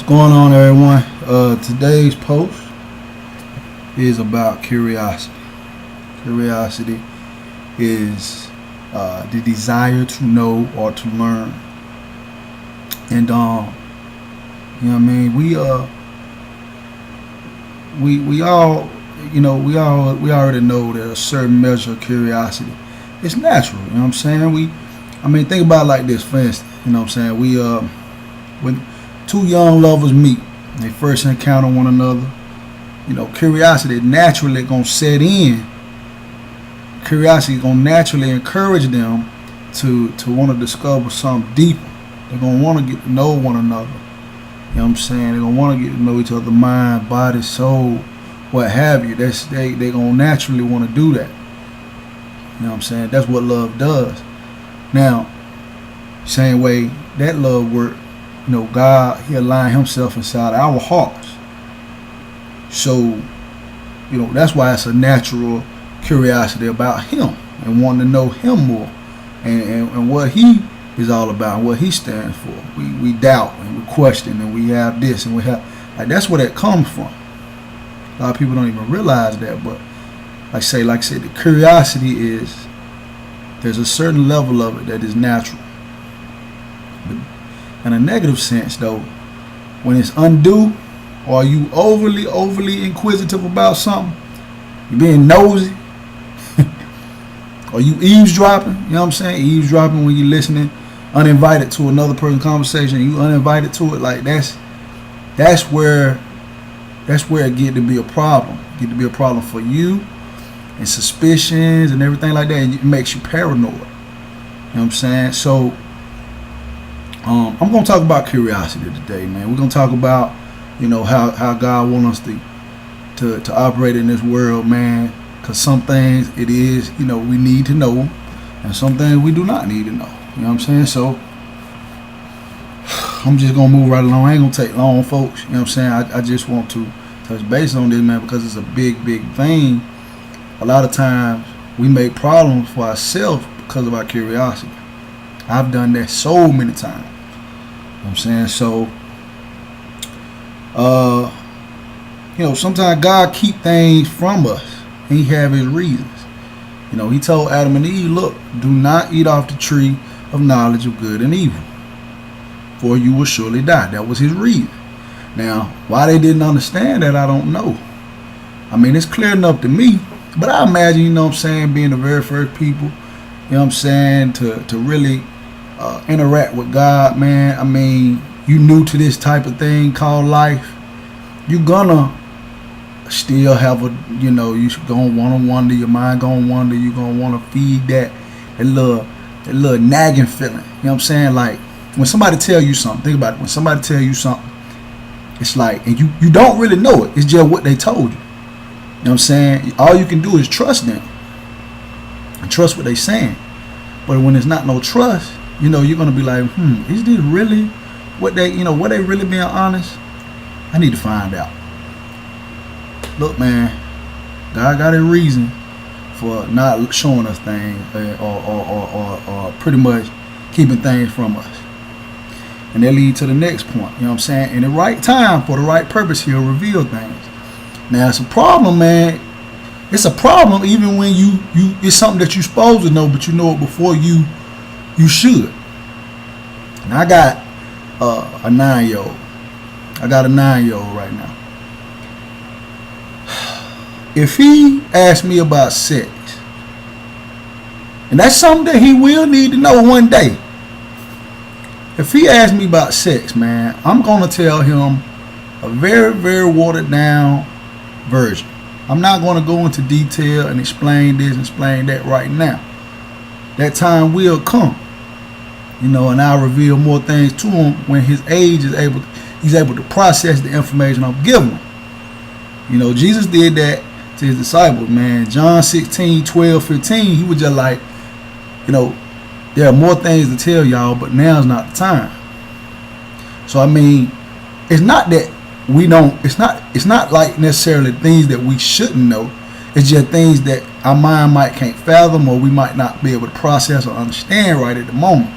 Going on, everyone? Today's post is about curiosity. Curiosity is the desire to know or to learn. And you know what I mean, we all, we already know that a certain measure of curiosity it's natural. You know what I'm saying? Think about it like this. For instance, you know what I'm saying? When two young lovers meet, they first encounter one another, curiosity naturally gonna set in. Curiosity gonna naturally encourage them to want to discover something deeper. They're gonna want to get to know one another. You know what I'm saying? They're gonna want to get to know each other, mind, body, soul, what have you. They gonna naturally want to do that. You know what I'm saying? That's what love does. Now, same way that love works. God, He aligned Himself inside our hearts. So, that's why it's a natural curiosity about Him and wanting to know Him more and what He is all about and what He stands for. We doubt and we question and we have this and we have that's where that comes from. A lot of people don't even realize that, but like I said, the curiosity is there's a certain level of it that is natural. But in a negative sense, though, when it's undue, or you overly inquisitive about something, you being nosy, or you eavesdropping, you know what I'm saying? Eavesdropping when you listening uninvited to another person's conversation, you uninvited to it, like that's where it get to be a problem. Get to be a problem for you and suspicions and everything like that, and it makes you paranoid. You know what I'm saying? So I'm going to talk about curiosity today, man. We're going to talk about, how God wants us to operate in this world, man. Because some things it is, we need to know, and some things we do not need to know. You know what I'm saying? So I'm just going to move right along. I ain't going to take long, folks. You know what I'm saying? I just want to touch base on this, man, because it's a big thing. A lot of times we make problems for ourselves because of our curiosity. I've done that so many times. You know what I'm saying? So, sometimes God keep things from us. And He have His reasons. He told Adam and Eve, look, do not eat off the tree of knowledge of good and evil, for you will surely die. That was His reason. Now, why they didn't understand that, I don't know. It's clear enough to me. But I imagine, being the very first people, to really interact with God, man. You new to this type of thing called life. You gonna still have you gonna wanna wonder. Your mind gonna wonder. You gonna wanna feed that little nagging feeling. You know what I'm saying? Like when somebody tell you something. Think about it. When somebody tell you something, it's like, and you don't really know it. It's just what they told you. You know what I'm saying? All you can do is trust them and trust what they saying. But when there's not no trust, you're gonna be like, is this really what they, what they really being honest? I need to find out. Look, man, God got a reason for not showing us things or pretty much keeping things from us. And that leads to the next point. You know what I'm saying? In the right time, for the right purpose, He'll reveal things. Now it's a problem, man. It's a problem even when you it's something that you're supposed to know, but you know it before you should. And I got a 9-year-old. I got a 9-year-old right now. If he asks me about sex, and that's something that he will need to know one day. If he asks me about sex, man, I'm gonna tell him a very watered down version. I'm not going to go into detail and explain this and explain that right now. That time will come, and I'll reveal more things to him when his age is he's able to process the information I'm giving him. Jesus did that to His disciples, man. John 16, 12, 15, He was just like, there are more things to tell y'all, but now's not the time. So it's not that we don't, it's not like necessarily things that we shouldn't know. It's just things that our mind might can't fathom, or we might not be able to process or understand right at the moment.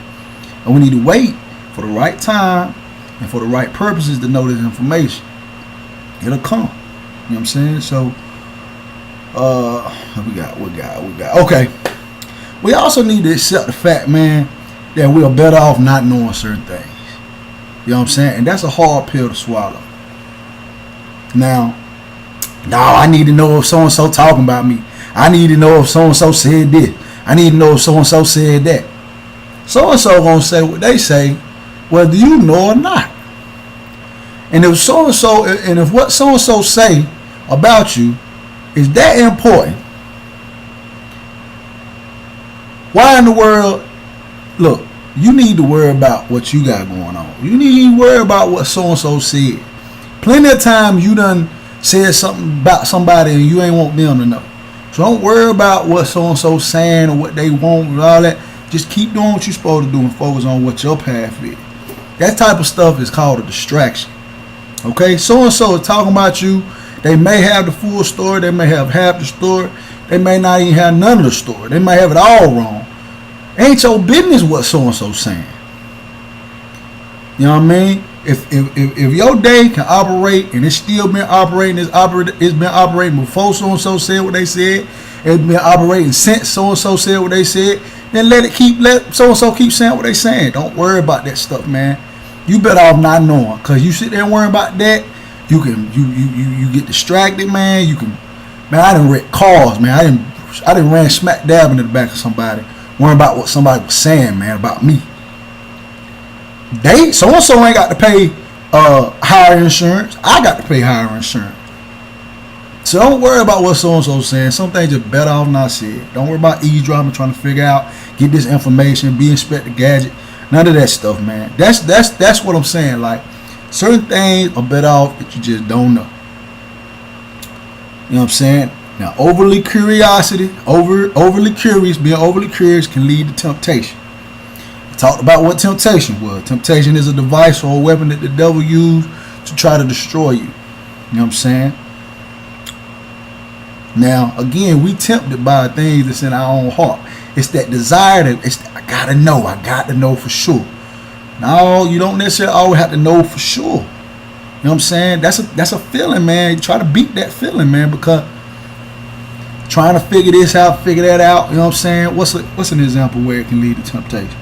And we need to wait for the right time and for the right purposes to know this information, it'll come. You know what I'm saying? So, we got. Okay. We also need to accept the fact, man, that we are better off not knowing certain things. You know what I'm saying? And that's a hard pill to swallow. Now, I need to know if so-and-so talking about me. I need to know if so-and-so said this. I need to know if so-and-so said that. So-and-so gonna say what they say, whether you know or not. And if so-and-so, and if what so-and-so say about you is that important, why in the world, look, you need to worry about what you got going on. You need to worry about what so-and-so said. Plenty of times you done said something about somebody and you ain't want them to know. So don't worry about what so-and-so saying or what they want and all that. Just keep doing what you're supposed to do and focus on what your path is. That type of stuff is called a distraction. Okay, so-and-so is talking about you. They may have the full story. They may have half the story. They may not even have none of the story. They might have it all wrong. Ain't your business what so-and-so saying. You know what I mean? If your day can operate and it's still been operating, it's been operating before so-and-so said what they said, it's been operating since so-and-so said what they said, then let so-and-so keep saying what they saying. Don't worry about that stuff, man. You better off not knowing, because you sit there and worry about that, you get distracted, man. I done wrecked cars, man. I done ran smack dab into the back of somebody, worrying about what somebody was saying, man, about me. So-and-so ain't got to pay higher insurance. I got to pay higher insurance. So don't worry about what so-and-so saying. Some things are better off not said. Don't worry about eavesdropping, trying to figure out, get this information, be Inspector Gadget. None of that stuff, man. That's what I'm saying. Like, certain things are better off that you just don't know. You know what I'm saying? Now, overly curious, being overly curious can lead to temptation. Talked about what temptation was. Temptation is a device or a weapon that the devil used to try to destroy you. You know what I'm saying? Now, again, we tempted by things that's in our own heart. It's that desire I got to know for sure. No, you don't necessarily always have to know for sure. You know what I'm saying? That's a feeling, man. You try to beat that feeling, man, because trying to figure this out, figure that out, you know what I'm saying? What's an example where it can lead to temptation?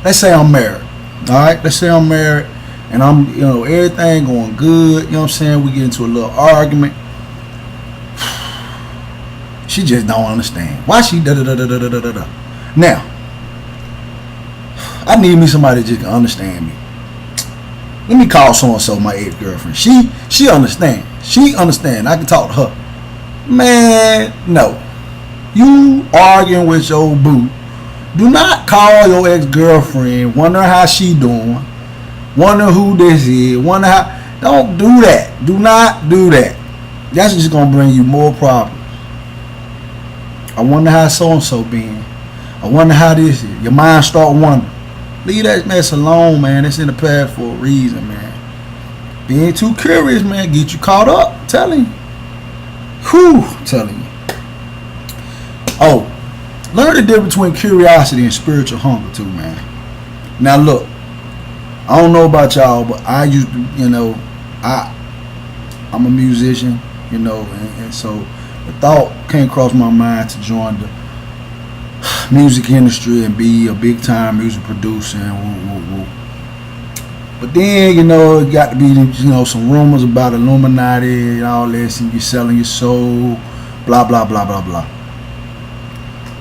Let's say I'm married. All right, let's say I'm married and I'm, everything going good. You know what I'm saying? We get into a little argument. She just don't understand why she da da da da da da da da. Now, I need me somebody that just can understand me. Let me call so and so my ex-girlfriend. She understand. She understand. I can talk to her. Man, no. You arguing with your boo. Do not call your ex-girlfriend, wonder how she doing, wonder who this is, wonder how. Don't do that. Do not do that. That's just going to bring you more problems. I wonder how so-and-so been. I wonder how this is. Your mind start wondering. Leave that mess alone, man. It's in the past for a reason, man. Being too curious, man, get you caught up. I'm telling you. Telling you. Oh. Learn the difference between curiosity and spiritual hunger too, man. Now look, I don't know about y'all, but I used to, I'm a musician, and so the thought came across my mind to join the music industry and be a big time music producer and woo. But then, it got to be, some rumors about Illuminati and all this, and you're selling your soul, blah, blah, blah, blah, blah.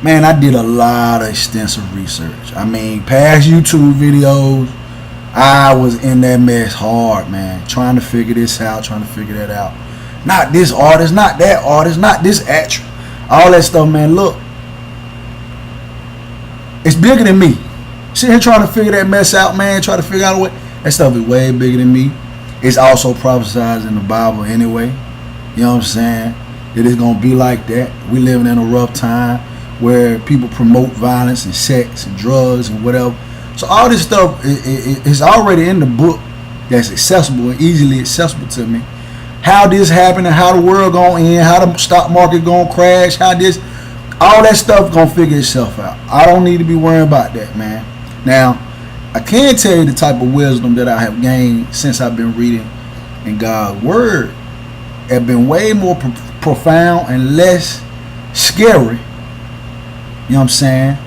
Man, I did a lot of extensive research. I mean, past YouTube videos, I was in that mess hard, man. Trying to figure this out, trying to figure that out. Not this artist, not that artist, not this actress. All that stuff, man. Look, it's bigger than me. Sitting here trying to figure that mess out, man. Try to figure out a way. That stuff is way bigger than me. It's also prophesied in the Bible anyway. You know what I'm saying? That it's going to be like that. We living in a rough time where people promote violence and sex and drugs and whatever. So all this stuff is already in the book that's accessible and easily accessible to me. How this happened and how the world going to end, how the stock market going to crash, how this, All that stuff gonna figure itself out. I don't need to be worrying about that, man. Now, I can tell you the type of wisdom that I have gained since I've been reading in God's Word. Have been way more profound and less scary. You know what I'm saying?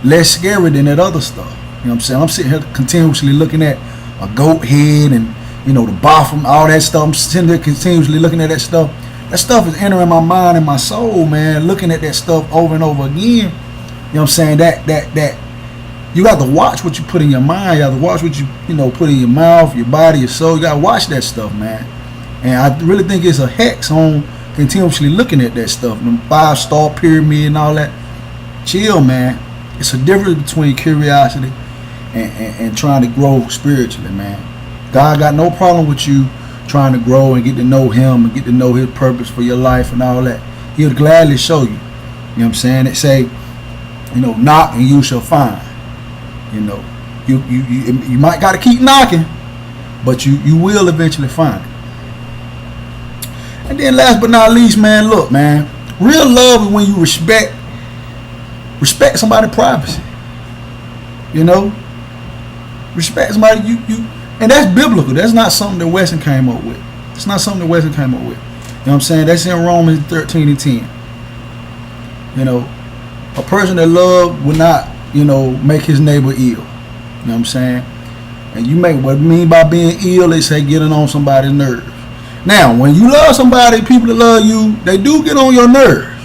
Less scary than that other stuff. You know what I'm saying? I'm sitting here continuously looking at a goat head and, you know, the bottom, all that stuff. I'm sitting there continuously looking at that stuff. That stuff is entering my mind and my soul, man. Looking at that stuff over and over again. You know what I'm saying? That you got to watch what you put in your mind. You got to watch what you know, put in your mouth, your body, your soul. You got to watch that stuff, man. And I really think it's a hex on continuously looking at that stuff. The 5-star pyramid and all that. Chill, man. It's a difference between curiosity and trying to grow spiritually, man. God got no problem with you trying to grow and get to know him and get to know his purpose for your life and all that. He'll gladly show you. You know what I'm saying? They say, you know, knock and you shall find. You know, you might got to keep knocking, but you will eventually find it. And then last but not least, man, look, man, real love is when you respect somebody's privacy. You know, respect somebody and that's biblical. That's not something that Wesson came up with. It's not something that Wesson came up with. You know what I'm saying? That's in Romans 13:10. You know, a person that love will not, you know, make his neighbor ill. You know what I'm saying? And you make what I mean by being ill, they say getting on somebody's nerves. Now, when you love somebody, people that love you, they do get on your nerves.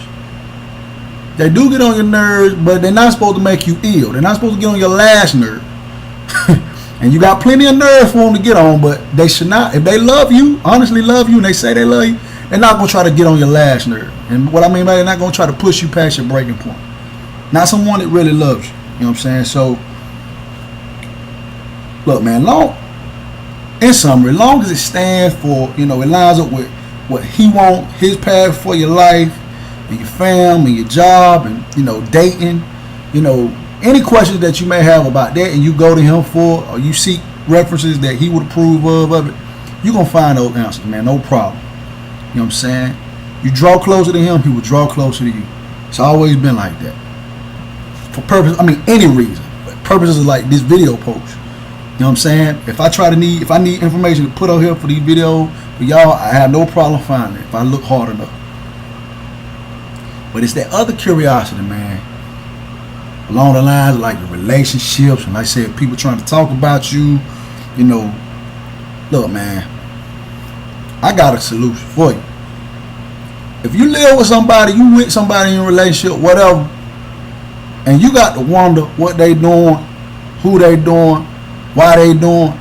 They do get on your nerves, but they're not supposed to make you ill. They're not supposed to get on your last nerve. And you got plenty of nerves for them to get on, but they should not. If they love you, honestly love you, and they say they love you, they're not going to try to get on your last nerve. And what I mean by they're not going to try to push you past your breaking point. Not someone that really loves you. You know what I'm saying? So, look, man, in summary, long as it stands for, you know, it lines up with what he wants, his path for your life, and your family, and your job, and, you know, dating, you know, any questions that you may have about that and you go to him for, or you seek references that he would approve of it, you're going to find those answers, man, no problem. You know what I'm saying? You draw closer to him, he will draw closer to you. It's always been like that. For purpose, I mean, any reason. But purposes like this video post. You know what I'm saying? If I need information to put out here for these videos for y'all, I have no problem finding it if I look hard enough. But it's that other curiosity, man. Along the lines of like the relationships, and like I said, people trying to talk about you, you know. Look, man, I got a solution for you. If you live with somebody, you with somebody in a relationship, whatever, and you got to wonder what they doing, who they doing, why they doing,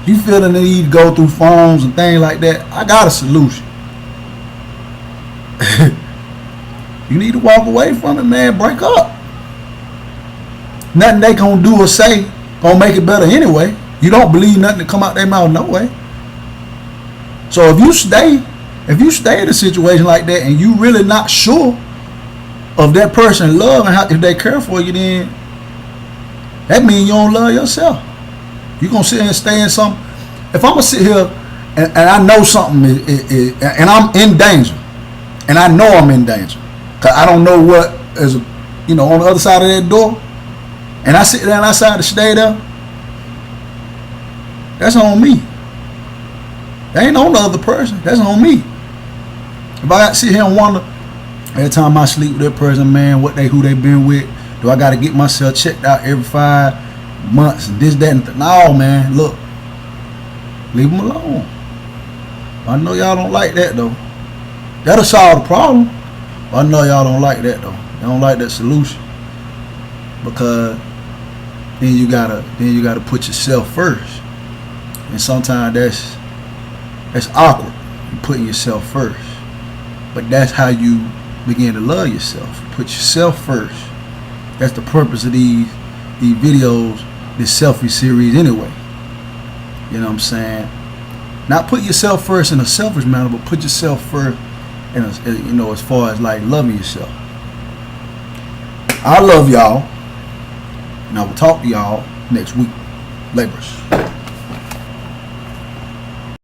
you feel the need to go through phones and things like that, I got a solution. You need to walk away from it, man. Break up. Nothing they gonna do or say gonna make it better anyway. You don't believe nothing that come out their mouth no way. So if you stay in a situation like that and you really not sure of that person love and how, if they care for you, then that means you don't love yourself. You gonna sit here and stay in something. If I'm gonna sit here and I know something is and I'm in danger, and I know I'm in danger, cause I don't know what is, you know, on the other side of that door, and I sit down outside to stay there, that's on me. That ain't on the other person. That's on me. If I got to sit here and wonder every time I sleep with that person, man, who they been with, do I got to get myself checked out every 5 months and this, that, and no, man, look, leave them alone. I know y'all don't like that though. That'll solve the problem. But I know y'all don't like that though. Y'all don't like that solution, because then you gotta put yourself first, and sometimes that's awkward. You putting yourself first, but that's how you begin to love yourself. Put yourself first. That's the purpose of these videos, this selfie series anyway. You know what I'm saying? Not put yourself first in a selfish manner, but put yourself first in a, you know, as far as like loving yourself. I love y'all, and I will talk to y'all next week. Laborers.